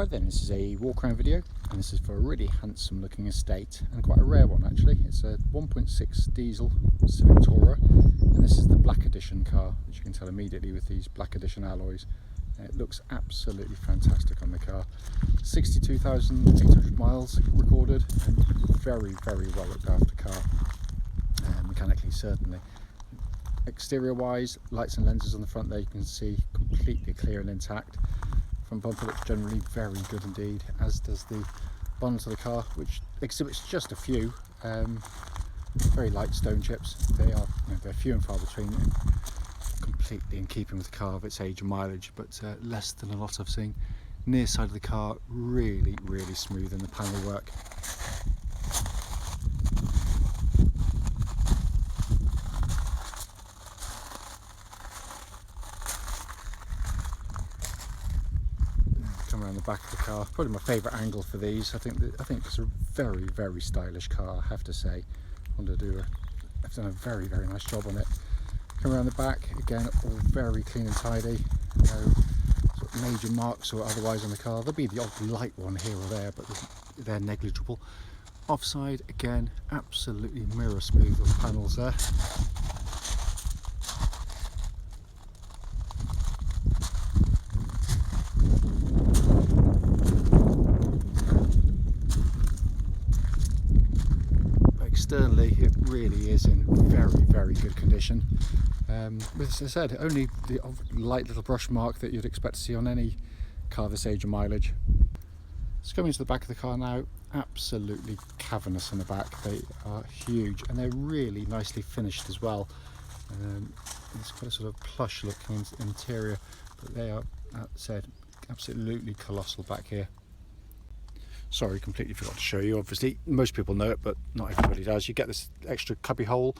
Right then, this is a walk around video, and this is for a really handsome looking estate, and quite a rare one actually. It's a 1.6 diesel Civic Tourer, and this is the black edition car, which you can tell immediately with these black edition alloys. It looks absolutely fantastic on the car. 62,800 miles recorded, and very well looked after car, mechanically certainly. Exterior wise, lights and lenses on the front there you can see completely clear and intact. Front bumper looks generally very good indeed, as does the bonnet of the car, which exhibits just a few very light stone chips. They're few and far between, completely in keeping with the car of its age and mileage, but less than a lot I've seen. Near side of the car really smooth in the panel work. Come around the back of the car, probably my favourite angle for these. I think it's a very stylish car, I have to say. Honda have done a very nice job on it. Come around the back, again, all very clean and tidy. No sort of major marks or otherwise on the car. There'll be the odd light one here or there, but they're negligible. Offside, again, absolutely mirror smooth on the panels there. Externally, it really is in very good condition. As I said, only the light little brush mark that you'd expect to see on any car this age and mileage. Let's come into the back of the car now. Absolutely cavernous in the back. They are huge, and they're really nicely finished as well. It's quite a sort of plush looking interior, but they are, as I said, absolutely colossal back here. Sorry, completely forgot to show you. Obviously, most people know it, but not everybody does. You get this extra cubby hole,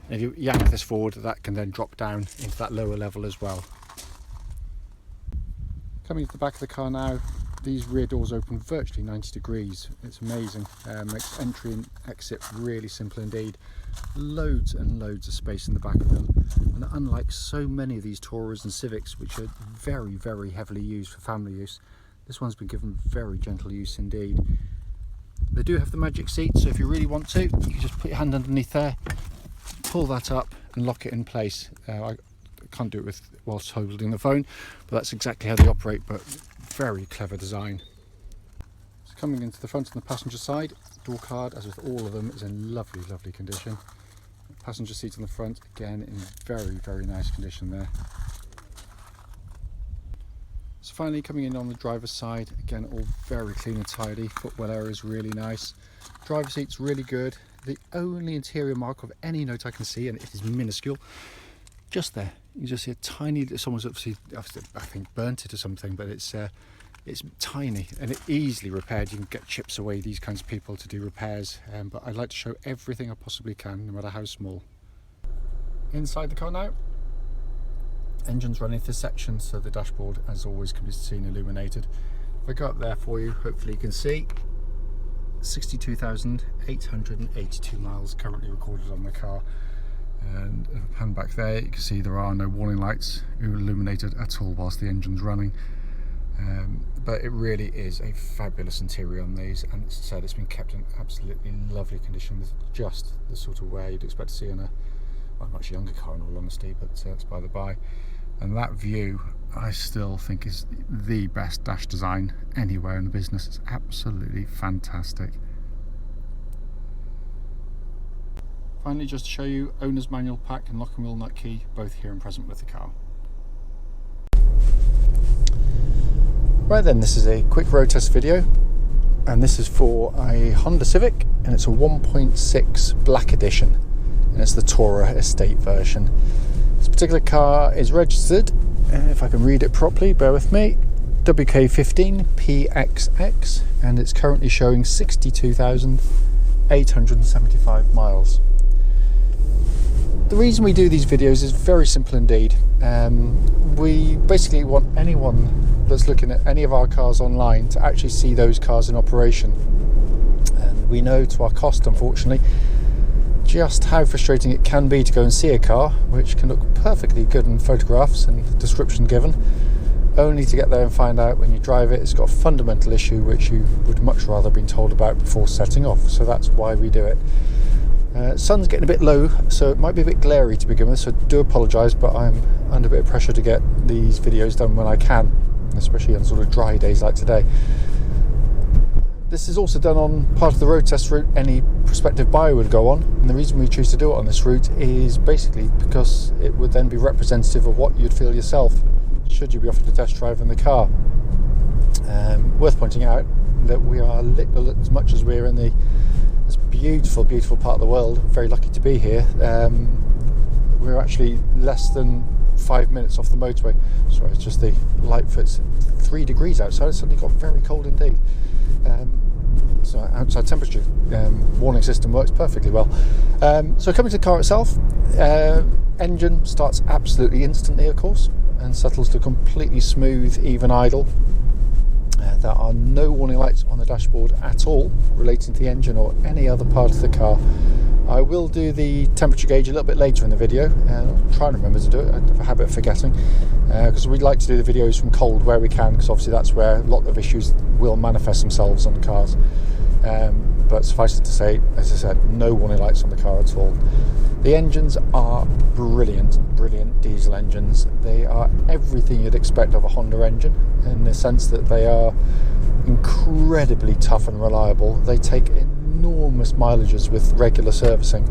and if you yank this forward, that can then drop down into that lower level as well. Coming to the back of the car now, these rear doors open virtually 90 degrees. It's amazing. Makes entry and exit really simple indeed. Loads and loads of space in the back of them. And unlike so many of these Tourers and Civics, which are very heavily used for family use, this one's been given very gentle use indeed. They do have the magic seat, so if you really want to, you can just put your hand underneath there, pull that up and lock it in place. I can't do it whilst holding the phone, but that's exactly how they operate, but very clever design. So coming into the front and the passenger side, door card, as with all of them, is in lovely condition. Passenger seat on the front, again in very nice condition there. So finally coming in on the driver's side, again all very clean and tidy. Footwell area is really nice. Driver seat's really good. The only interior mark of any note I can see, and it is minuscule, just there. You just see a tiny, someone's obviously I think burnt it or something, but it's tiny and it easily repaired. You can get chips away, these kinds of people, to do repairs, but I like to show everything I possibly can, no matter how small. Inside the car now. Engine's running through section, so the dashboard, as always, can be seen illuminated. If I go up there for you, hopefully you can see 62,882 miles currently recorded on the car. And if I pan back there, you can see there are no warning lights illuminated at all whilst the engine's running. But it really is a fabulous interior on these, and as I said, it's been kept in absolutely lovely condition, with just the sort of wear you'd expect to see on a much younger car, in all honesty, but that's by the by. And that view, I still think, is the best dash design anywhere in the business. It's absolutely fantastic. Finally, just to show you, owner's manual pack and lock and wheel nut key, both here and present with the car. Right then, this is a quick road test video, and this is for a Honda Civic, and it's a 1.6 black edition. And it's the Tourer estate version. This particular car is registered, if I can read it properly, bear with me, WK15PXX, and it's currently showing 62,875 miles. The reason we do these videos is very simple indeed. We basically want anyone that's looking at any of our cars online to actually see those cars in operation. And we know, to our cost, unfortunately, just how frustrating it can be to go and see a car which can look perfectly good in photographs and the description given, only to get there and find out when you drive it it's got a fundamental issue which you would much rather have been told about before setting off. So that's why we do it. Sun's getting a bit low, so it might be a bit glary to begin with, so I do apologise, but I'm under a bit of pressure to get these videos done when I can, especially on sort of dry days like today. This is also done on part of the road test route any prospective buyer would go on, and the reason we choose to do it on this route is basically because it would then be representative of what you'd feel yourself should you be offered a test drive in the car. Worth pointing out that we are little, as much as we're in this beautiful part of the world, very lucky to be here, we're actually less than 5 minutes off the motorway. Sorry, it's just the light foot's 3 degrees outside. It's suddenly got very cold indeed. So outside temperature warning system works perfectly well. So coming to the car itself, engine starts absolutely instantly, of course, and settles to completely smooth, even idle. There are no warning lights on the dashboard at all relating to the engine or any other part of the car. I will do the temperature gauge a little bit later in the video, and I'll try and remember to do it. I have a habit of forgetting, because we'd like to do the videos from cold where we can, because obviously that's where a lot of issues will manifest themselves on the cars. But suffice it to say, as I said, no warning lights on the car at all. The engines are brilliant diesel engines. They are everything you'd expect of a Honda engine, in the sense that they are incredibly tough and reliable. They take enormous mileages with regular servicing.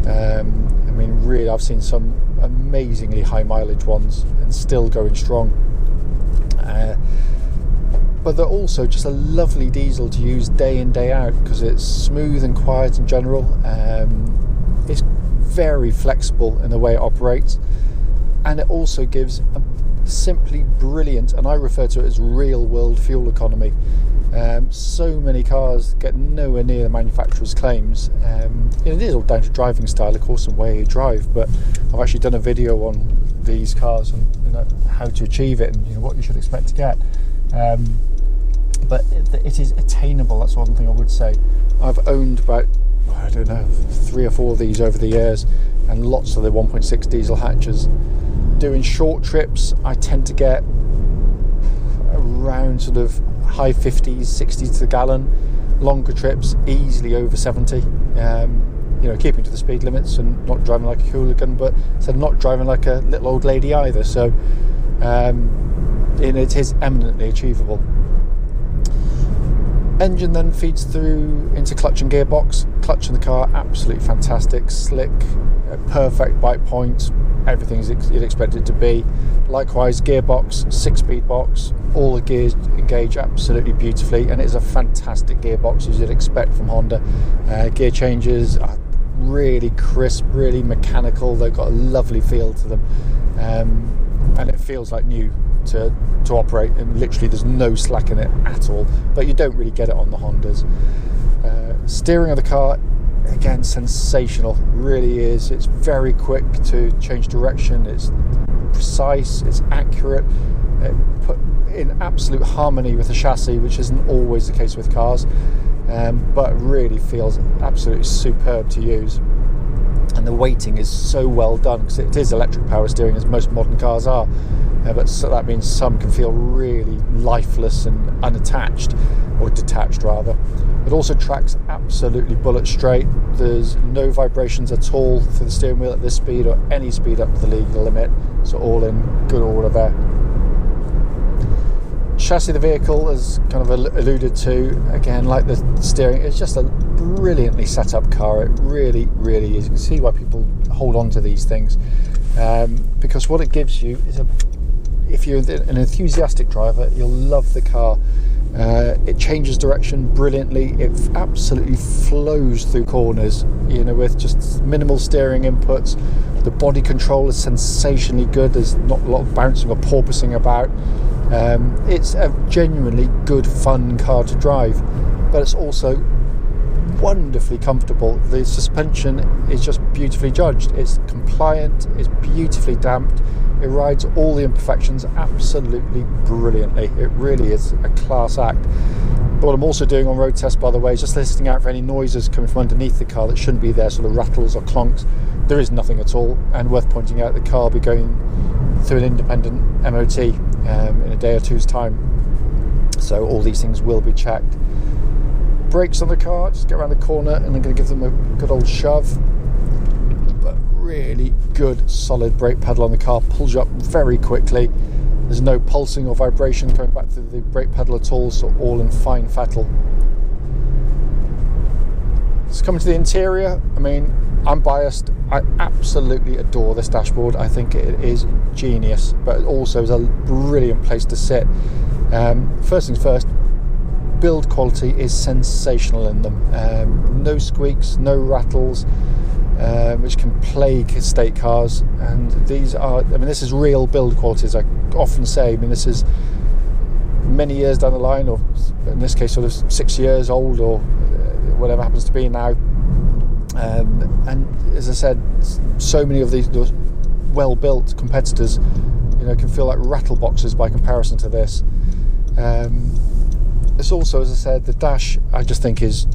I mean, really, I've seen some amazingly high mileage ones and still going strong. But they're also just a lovely diesel to use day in, day out, because it's smooth and quiet in general. It's very flexible in the way it operates, and it also gives a simply brilliant, and I refer to it as real world fuel economy. So many cars get nowhere near the manufacturer's claims. It is all down to driving style, of course, and where you drive, but I've actually done a video on these cars and how to achieve it, and what you should expect to get. But it is attainable. That's one thing I would say. I've owned about, I don't know, 3 or 4 of these over the years, and lots of the 1.6 diesel hatches. Doing short trips, I tend to get around sort of high 50s, 60s to the gallon. Longer trips, easily over 70. Keeping to the speed limits and not driving like a hooligan, but not driving like a little old lady either. So it is eminently achievable. Engine then feeds through into clutch and gearbox. Clutch in the car, absolutely fantastic, slick, perfect bite point, everything as you'd expect it to be. Likewise, gearbox, 6-speed box, all the gears engage absolutely beautifully, and it is a fantastic gearbox as you'd expect from Honda. Gear changes are really crisp, really mechanical. They've got a lovely feel to them, and it feels like new to operate, and literally there's no slack in it at all, but you don't really get it on the Hondas. Steering of the car, again, sensational, really is. It's very quick to change direction, it's precise, it's accurate, put in absolute harmony with the chassis, which isn't always the case with cars, but really feels absolutely superb to use. And the weighting is so well done, because it is electric power steering, as most modern cars are, but so that means some can feel really lifeless and unattached, or detached rather. It also tracks absolutely bullet straight. There's no vibrations at all for the steering wheel at this speed or any speed up to the legal limit, so all in good order there. Chassis of the vehicle, as kind of alluded to, again, like the steering, it's just a brilliantly set up car. It really is. You can see why people hold on to these things, because what it gives you is if you're an enthusiastic driver, you'll love the car. It changes direction brilliantly. It absolutely flows through corners, with just minimal steering inputs. The body control is sensationally good. There's not a lot of bouncing or porpoising about. It's a genuinely good, fun car to drive, but it's also wonderfully comfortable. The suspension is just beautifully judged. It's compliant, it's beautifully damped, it rides all the imperfections absolutely brilliantly. It really is a class act. But what I'm also doing on road test, by the way, is just listening out for any noises coming from underneath the car that shouldn't be there, sort of rattles or clonks. There is nothing at all, and worth pointing out, the car will be going through an independent MOT in a day or two's time. So all these things will be checked. Brakes on the car, just get around the corner and I'm going to give them a good old shove. But really good solid brake pedal on the car, pulls you up very quickly. There's no pulsing or vibration coming back through the brake pedal at all, so all in fine fettle. Just coming to the interior, I mean, I'm biased. I absolutely adore this dashboard. I think it is genius, but it also is a brilliant place to sit. First things first, build quality is sensational in them. No squeaks, no rattles, which can plague estate cars. And these are, I mean, this is real build quality, as I often say. I mean, this is many years down the line, or in this case, sort of 6 years old, or whatever happens to be now. And as I said, so many of these well-built competitors, you know, can feel like rattle boxes by comparison to this. It's also, as I said, the dash I just think is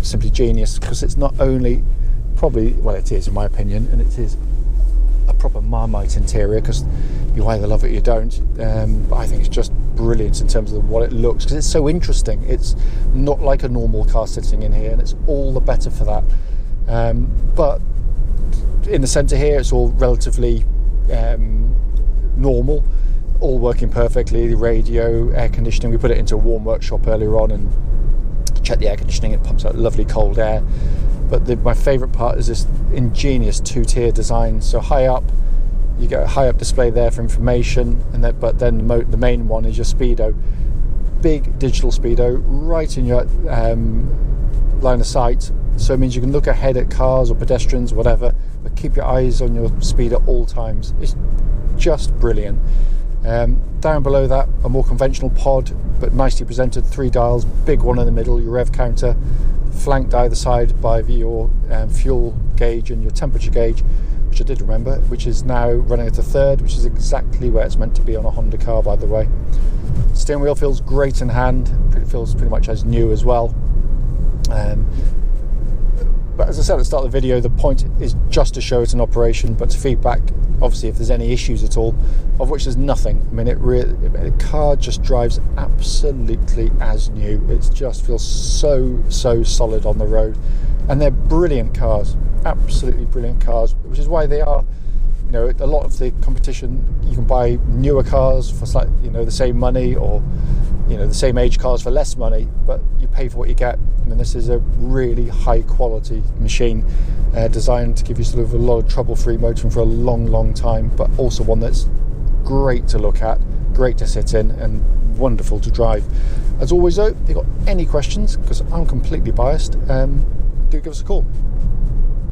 simply genius, because it's not only probably, well, it is in my opinion, and it is a proper Marmite interior, because you either love it or you don't. But I think it's just brilliant in terms of what it looks, because it's so interesting. It's not like a normal car sitting in here, and it's all the better for that. But in the centre here, it's all relatively normal, all working perfectly. The radio, air conditioning, we put it into a warm workshop earlier on and checked the air conditioning. It pumps out lovely cold air. But my favourite part is this ingenious two-tier design. So high up, you get a high-up display there for information, and but then the main one is your speedo. Big digital speedo right in your line of sight. So it means you can look ahead at cars or pedestrians, whatever, but keep your eyes on your speed at all times. It's just brilliant. Down below that, a more conventional pod, but nicely presented, 3 dials, big one in the middle, your rev counter, flanked either side by your fuel gauge and your temperature gauge, which I did remember, which is now running at a third, which is exactly where it's meant to be on a Honda car, by the way. Steering wheel feels great in hand, feels pretty much as new as well. But as I said at the start of the video, the point is just to show it's in operation, but to feedback, obviously, if there's any issues at all, of which there's nothing. I mean, the car just drives absolutely as new. It just feels so solid on the road, and they're brilliant cars, absolutely brilliant cars, which is why they are, you know, a lot of the competition, you can buy newer cars for the same money, or the same age cars for less money, but you pay for what you get. I mean, this is a really high quality machine, designed to give you sort of a lot of trouble-free motoring for a long time, but also one that's great to look at, great to sit in, and wonderful to drive. As always though, if you've got any questions, because I'm completely biased, do give us a call.